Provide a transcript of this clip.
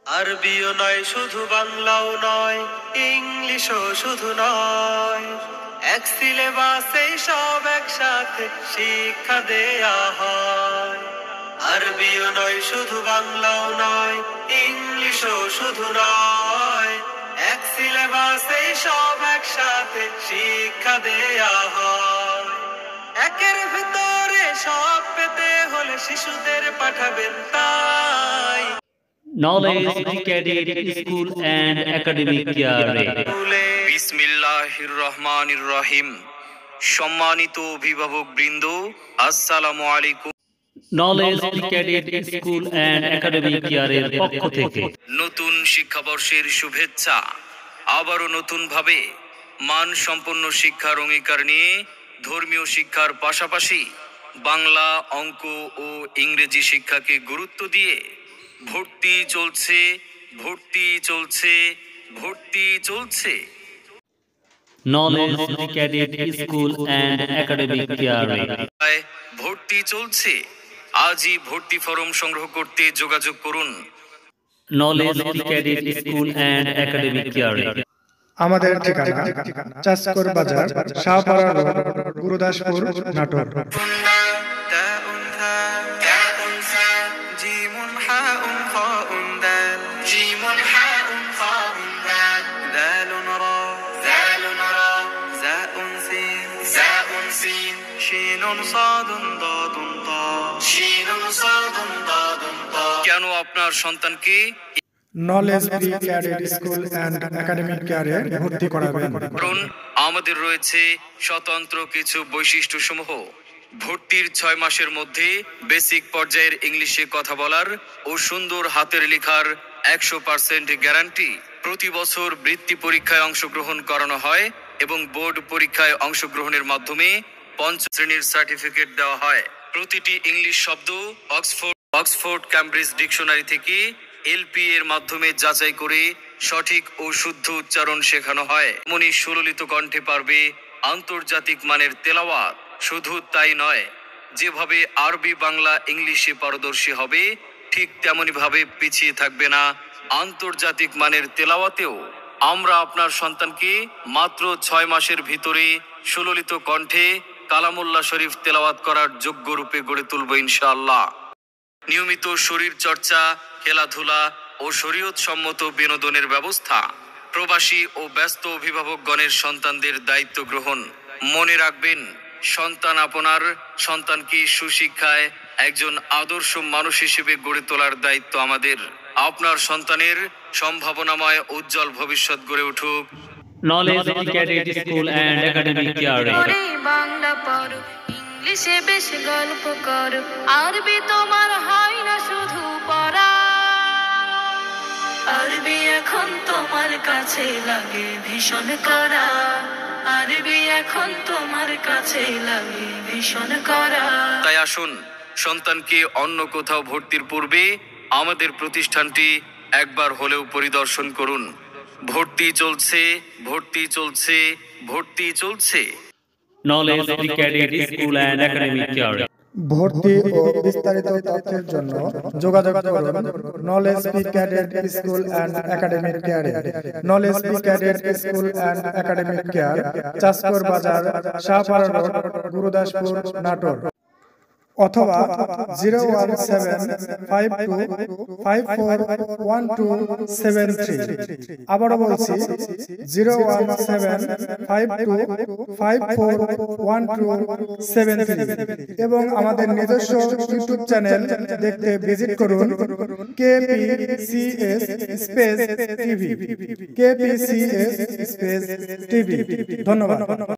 RBO নয় শুধু বাংলাও নয়, ইংলিশও শুধু নয়, এক সিলেবাসে সব একসাথে শিক্ষা দেয়া হয়। আরবিও নয় শুধু বাংলাও নয়, ইংলিশও শুধু নয়, এক সিলেবাসে সব একসাথে শিক্ষা দেয়া হয়। একের ভিতরে সব পেতে হলে শিশুদের পাঠাবেন তাই Knowledge Educated School and Academic Care. বিসমিল্লাহির রহমানির রহিম। সম্মানিত অভিভাবক বৃন্দ, আসসালামু আলাইকুম। Knowledge Educated School and Academic Care এর পক্ষ থেকে নতুন শিক্ষাবর্ষের শুভেচ্ছা। আবারও নতুনভাবে মানসম্পন্ন শিক্ষার অঙ্গীকার নিয়ে ধর্মীয় শিক্ষার পাশাপাশি বাংলা, অঙ্ক ও ইংরেজি শিক্ষাকে গুরুত্ব দিয়ে ভর্তি চলছে, ভর্তি চলছে, ভর্তি চলছে। Knowledge Educated School and Academic Care. ভর্তি চলছে। আজই ভর্তি ফরম সংগ্রহ করতে যোগাযোগ করুন। Knowledge Educated School and Academic Care. আমাদের ঠিকানা চাষকর বাজার, শাহপাড়া রোড, গুরুদাসপুর, নাটোর। কেন আপনার সন্তানকে knowledge cadet school and academic কেয়ারে ভর্তি করাবেন? কারণ আমাদের রয়েছে স্বতন্ত্র কিছু বৈশিষ্ট্য সমূহ। ভর্তির 6 মাসের মধ্যে বেসিক পর্যায়ের ইংলিশে কথা বলার ও সুন্দর হাতের লেখার 100% গ্যারান্টি। প্রতি বছর বৃত্তি পরীক্ষায় অংশগ্রহণ করানো হয় এবং বোর্ড পরীক্ষায় অংশগ্রহণের মাধ্যমে 5ম শ্রেণীর সার্টিফিকেট দেওয়া হয়। প্রতিটি ইংলিশ শব্দ অক্সফোর্ড ক্যামব্রিজ ডিকশনারি থেকে এলপি এর মাধ্যমে যাচাই করে সঠিক ও শুদ্ধ উচ্চারণ শেখানো হয়। মনি সুললিত কণ্ঠে পারবে আন্তর্জাতিক মানের তেলাওয়াত। শুধু তাই নয়, যেভাবে আরবি, বাংলা, ইংলিশে পারদর্শী হবে, ঠিক তেমনি ভাবে পিছিয়ে থাকবে না আন্তর্জাতিক মানের তেলাওয়াতেও। আমরা আপনার সন্তানকে মাত্র 6 মাসের ভিতরে সুললিত কণ্ঠে কালামুল্লাহ শরীফ তেলাওয়াত করার যোগ্য রূপে গড়ে তুলব ইনশাআল্লাহ। নিয়মিত শরীর চর্চা, খেলাধুলা ও শরীয়ত সম্মত বিনোদনের ব্যবস্থা। প্রবাসী ও ব্যস্ত অভিভাবকগণের সন্তানদের দায়িত্ব গ্রহণ। মনে রাখবেন, সন্তান আপনার। সন্তানকে সুশিক্ষায় একজন আদর্শ মানুষ হিসেবে গড়ে তোলার দায়িত্ব আমাদের। আপনার সন্তানের সম্ভাবনাময় উজ্জ্বল ভবিষ্যৎ গড়ে উঠুক। Knowledge Educated School and Academic Care. Bangla পড়ো, ইংলিশে বেশ গল্প করো, আরবি তোমার হয় না শুধু পড়া। আরবি এখন তোমার কাছে লাগে ভীষণ কড়া, আরবি এখন তোমার কাছে লাগে ভীষণ কড়া। তাই আসুন, সন্তানকে অন্য কোথাও ভর্তির পূর্বে আমাদের প্রতিষ্ঠানটি একবার হলেও পরিদর্শন করুন। ভর্তি চলছে, ভর্তি চলছে, ভর্তি চলছে। Knowledge Educated School and Academic Care. ভর্তি ও বিস্তারিত তথ্যের জন্য যোগাযোগ করুন knowledge cadet school and academic কেয়ারে। Knowledge cadet school and academic care, Chashkar Bazar, Shahpara road, Gurudaspur, Natore. অথবা 01752541273। আবারও বলছি 01752541273 এবং আমাদের নিজস্ব ইউটিউব চ্যানেল দেখতে ভিজিট করুন KPCS space TV, KPCS space TV. ধন্যবাদ।